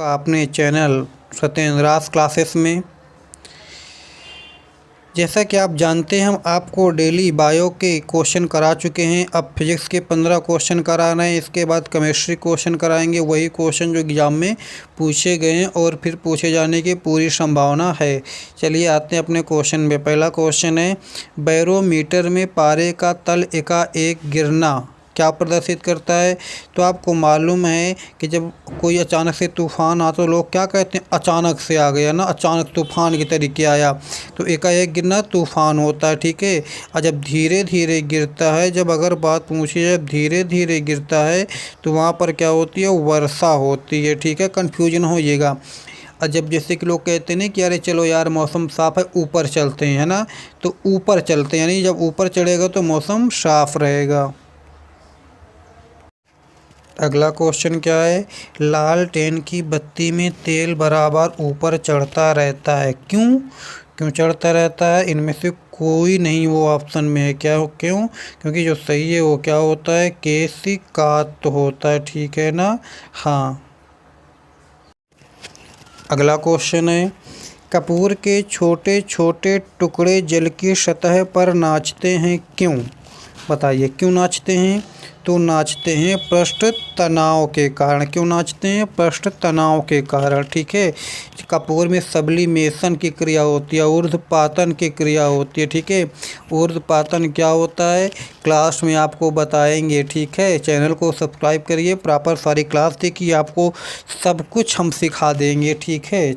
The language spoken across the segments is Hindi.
आपका अपने चैनल सत्येंद्र राज क्लासेस में। जैसा कि आप जानते हैं, हम आपको डेली बायो के क्वेश्चन करा चुके हैं। अब फिजिक्स के 15 क्वेश्चन करा रहे हैं। इसके बाद केमिस्ट्री क्वेश्चन कराएंगे, वही क्वेश्चन जो एग्ज़ाम में पूछे गए हैं और फिर पूछे जाने की पूरी संभावना है। चलिए आते हैं अपने क्वेश्चन में। पहला क्वेश्चन है, बैरोमीटर में पारे का तल एकाएक गिरना क्या प्रदर्शित करता है। तो आपको मालूम है कि जब कोई अचानक से तूफ़ान आता तो लोग क्या कहते हैं, अचानक से आ गया ना, अचानक तूफ़ान के तरीके आया। तो एकाएक गिरना तूफ़ान होता है, ठीक है। और जब धीरे धीरे गिरता है, जब अगर बात पूछी जाए धीरे धीरे गिरता है तो वहाँ पर क्या होती है, वर्षा होती है, ठीक है। कन्फ्यूजन होइएगा। और जब जैसे कि लोग कहते हैं ना कि अरे चलो यार मौसम साफ़ है, ऊपर चलते हैं, है ना, तो ऊपर चलते हैं, यानी जब ऊपर चढ़ेगा तो मौसम साफ़ रहेगा। अगला क्वेश्चन क्या है, लालटेन की बत्ती में तेल बराबर ऊपर चढ़ता रहता है, क्यों क्यों चढ़ता रहता है। इनमें से कोई नहीं वो ऑप्शन में है। क्या क्यों, क्योंकि जो सही है वो क्या होता है, केशिकात होता है, ठीक है ना। हाँ। अगला क्वेश्चन है, कपूर के छोटे छोटे टुकड़े जल की सतह पर नाचते हैं, क्यों। बताइए क्यों नाचते हैं। तो नाचते हैं पृष्ठ तनाव के कारण। क्यों नाचते हैं, पृष्ठ तनाव के कारण, ठीक है। कपूर में सब्लिमेशन की क्रिया होती है, ऊर्ध्वपातन की क्रिया होती है, ठीक है। ऊर्ध्वपातन क्या होता है क्लास में आपको बताएंगे, ठीक है। चैनल को सब्सक्राइब करिए, प्रॉपर सारी क्लास देखिए, आपको सब कुछ हम सिखा देंगे, ठीक है।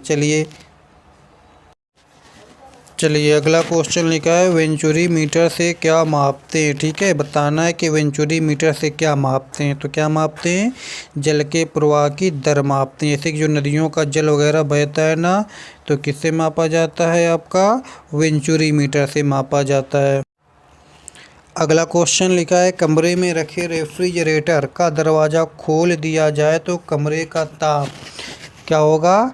चलिए अगला क्वेश्चन लिखा है, वेंचुरी मीटर से क्या मापते हैं, ठीक है। बताना है कि वेंचुरी मीटर से क्या मापते हैं। तो क्या मापते हैं, जल के प्रवाह की दर मापते हैं। जैसे कि जो नदियों का जल वगैरह बहता है ना, तो किससे मापा जाता है, आपका वेंचुरी मीटर से मापा जाता है। अगला क्वेश्चन लिखा है, कमरे में रखे रेफ्रिजरेटर का दरवाज़ा खोल दिया जाए तो कमरे का ताप क्या होगा।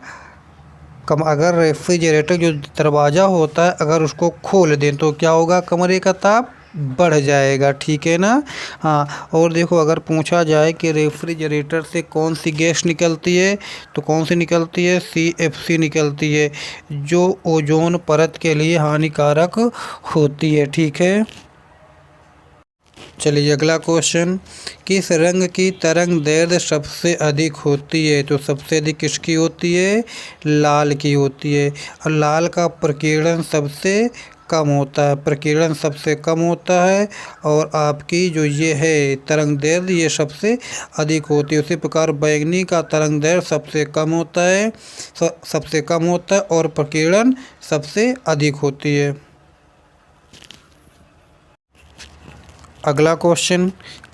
अगर रेफ्रिजरेटर जो दरवाज़ा होता है अगर उसको खोल दें तो क्या होगा, कमरे का ताप बढ़ जाएगा, ठीक है ना। हाँ, और देखो अगर पूछा जाए कि रेफ्रिजरेटर से कौन सी गैस निकलती है, तो कौन सी निकलती है, CFC निकलती है, जो ओजोन परत के लिए हानिकारक होती है, ठीक है। चलिए अगला क्वेश्चन, किस रंग की तरंग दैर्ध्य सबसे अधिक होती है। तो सबसे अधिक किसकी होती है, लाल की होती है। और लाल का प्रकीर्णन सबसे कम होता है, प्रकीर्णन सबसे कम होता है। और आपकी जो ये है तरंग दैर्ध्य ये सबसे अधिक होती है। उसी प्रकार बैंगनी का तरंग दैर्ध्य सबसे कम होता है, सबसे कम होता है और प्रकीर्णन सबसे अधिक होती है। अगला क्वेश्चन,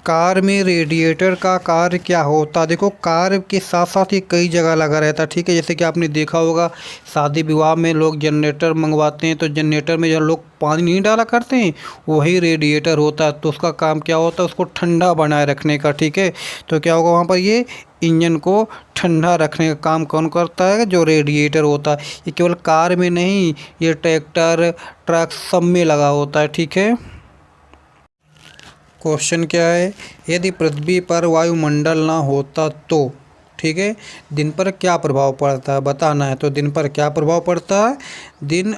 कार में रेडिएटर का कार्य क्या होता है। देखो कार के साथ साथ ये कई जगह लगा रहता है, ठीक है। जैसे कि आपने देखा होगा शादी विवाह में लोग जनरेटर मंगवाते हैं, तो जनरेटर में जो लोग पानी नहीं डाला करते हैं वही रेडिएटर होता है। तो उसका काम क्या होता है, उसको ठंडा बनाए रखने का, ठीक है। तो क्या होगा वहाँ पर, ये इंजन को ठंडा रखने का काम कौन करता है, जो रेडिएटर होता है। ये केवल कार में नहीं, ये ट्रैक्टर ट्रक सब में लगा होता है, ठीक है। क्वेश्चन क्या है, यदि पृथ्वी पर वायुमंडल ना होता तो, ठीक है, दिन पर क्या प्रभाव पड़ता है, बताना है। तो दिन पर क्या प्रभाव पड़ता है, दिन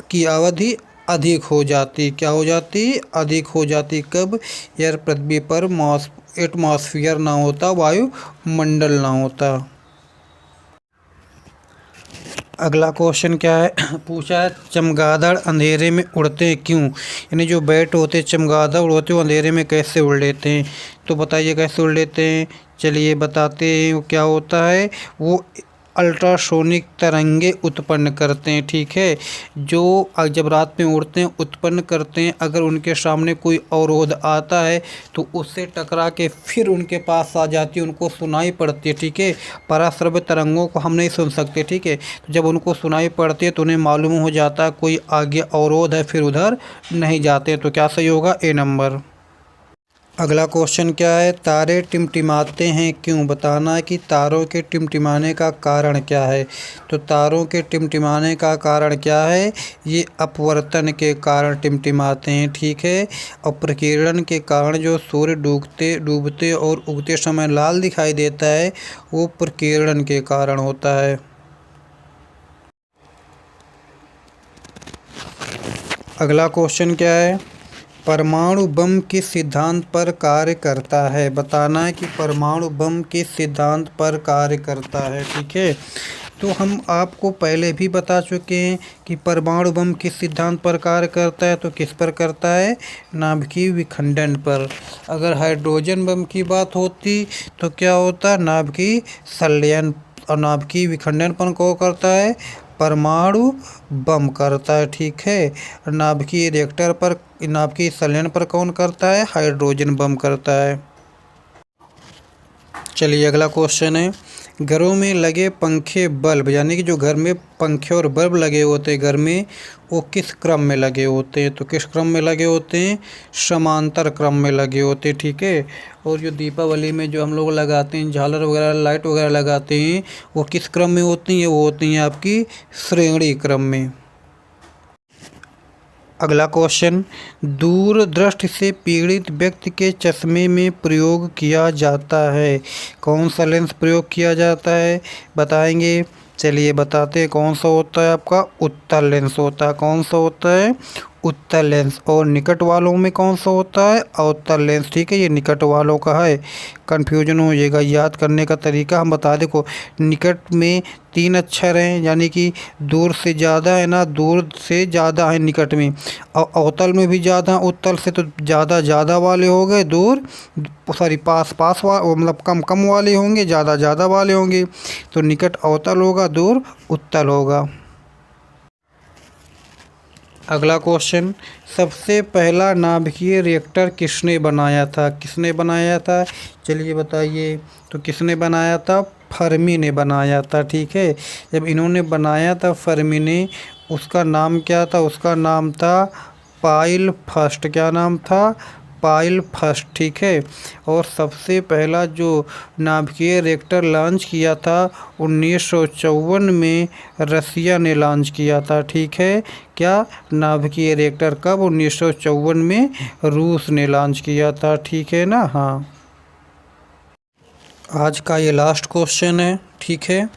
की अवधि अधिक हो जाती, क्या हो जाती, अधिक हो जाती। कब, यार पृथ्वी पर एटमॉस्फेयर ना होता, वायुमंडल ना होता। अगला क्वेश्चन क्या है, पूछा है चमगादड़ अंधेरे में उड़ते हैं क्यों। यानी जो बैट होते हैं चमगादड़ उड़ते हैं, अंधेरे में कैसे उड़ लेते हैं। तो बताइए कैसे उड़ लेते हैं। चलिए बताते हैं वो क्या होता है, वो अल्ट्रासोनिक तरंगे उत्पन्न करते हैं, ठीक है। जो जब रात में उड़ते हैं उत्पन्न करते हैं, अगर उनके सामने कोई अवरोध आता है तो उससे टकरा के फिर उनके पास आ जाती है, उनको सुनाई पड़ती है, ठीक है। पराश्रव्य तरंगों को हम नहीं सुन सकते, ठीक है। तो जब उनको सुनाई पड़ती है तो उन्हें मालूम हो जाता है कोई आगे अवरोध है, फिर उधर नहीं जाते। तो क्या सही होगा, ए नंबर। अगला क्वेश्चन क्या है, तारे टिमटिमाते हैं क्यों? बताना है कि तारों के टिमटिमाने का कारण क्या है। तो तारों के टिमटिमाने का कारण क्या है, ये अपवर्तन के कारण टिमटिमाते हैं, ठीक है। और प्रकीर्णन के कारण जो सूर्य डूबते और उगते समय लाल दिखाई देता है, वो प्रकीर्णन के कारण होता है। अगला क्वेश्चन क्या है, परमाणु बम किस सिद्धांत पर कार्य करता है? बताना है कि परमाणु बम किस सिद्धांत पर कार्य करता है, ठीक है। तो हम आपको पहले भी बता चुके हैं कि परमाणु बम किस सिद्धांत पर कार्य करता है। तो किस पर करता है, नाभिकीय विखंडन पर। अगर हाइड्रोजन बम की बात होती तो क्या होता, नाभिकीय संलयन। और नाभिकीय विखंडन पर कौन करता है, परमाणु बम करता है, ठीक है। नाभिकीय रिएक्टर पर, नाभिकीय संलयन पर कौन करता है, हाइड्रोजन बम करता है। चलिए अगला क्वेश्चन है, घरों में लगे पंखे बल्ब, यानी कि जो घर में पंखे और बल्ब लगे होते हैं घर में, वो किस क्रम में लगे होते हैं? तो किस क्रम में लगे होते हैं, समांतर क्रम में लगे होते हैं, ठीक है। और जो दीपावली में जो हम लोग लगाते हैं झालर वगैरह, लाइट वगैरह लगाते हैं, वो किस क्रम में होती हैं, वो होती हैं आपकी श्रेणी क्रम में। अगला क्वेश्चन, दूरदृष्टि से पीड़ित व्यक्ति के चश्मे में प्रयोग किया जाता है, कौन सा लेंस प्रयोग किया जाता है, बताएंगे। चलिए बताते हैं, कौन सा होता है आपका उत्तल लेंस होता है। कौन सा होता है, उत्तल लेंस। और निकट वालों में कौन सा होता है, अवतल लेंस, ठीक है। ये निकट वालों का है, कन्फ्यूजन हो जाएगा। याद करने का तरीका हम बता देखो, निकट में 3 अक्षर हैं, यानी कि दूर से ज़्यादा है ना, दूर से ज़्यादा है निकट में। और अवतल में भी ज़्यादा, उत्तल से तो ज़्यादा वाले हो गए, दूर सॉरी पास मतलब कम वाले होंगे, ज़्यादा वाले होंगे। तो निकट अवतल होगा, दूर उत्तल होगा। अगला क्वेश्चन, सबसे पहला नाभिकीय रिएक्टर किसने बनाया था? किसने बनाया था, चलिए बताइए। तो किसने बनाया था, फर्मी ने बनाया था, ठीक है। जब इन्होंने बनाया था फर्मी ने, उसका नाम क्या था, उसका नाम था पाइल फर्स्ट। क्या नाम था, पाइल फर्स्ट, ठीक है। और सबसे पहला जो नाभिकीय रिएक्टर लॉन्च किया था 1954 में रसिया ने लॉन्च किया था, ठीक है। क्या, नाभिकीय रिएक्टर कब, 1954 में रूस ने लॉन्च किया था, ठीक है ना। हाँ, आज का ये लास्ट क्वेश्चन है, ठीक है।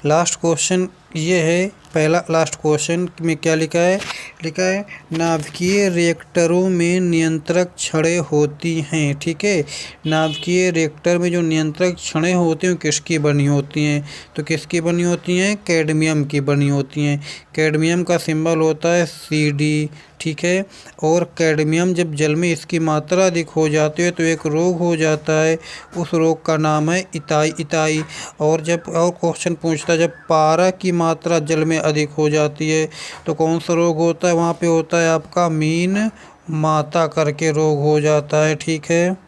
लास्ट क्वेश्चन ये है, पहला लास्ट क्वेश्चन में क्या लिखा है, लिखा है नाभिकीय रिएक्टरों में नियंत्रक छड़ें होती हैं, ठीक है। नाभिकीय रिएक्टर में जो नियंत्रक छड़ें होती हैं किसकी बनी होती हैं? तो किसकी बनी होती हैं, कैडमियम की बनी होती हैं। कैडमियम का सिंबल होता है CD, ठीक है। और कैडमियम जब जल में इसकी मात्रा अधिक हो जाती है तो एक रोग हो जाता है, उस रोग का नाम है इताई। और क्वेश्चन पूछता है, जब पारा की मात्रा जल में अधिक हो जाती है तो कौन सा रोग होता है? वहाँ पे होता है आपका मीन माता करके रोग हो जाता है, ठीक है।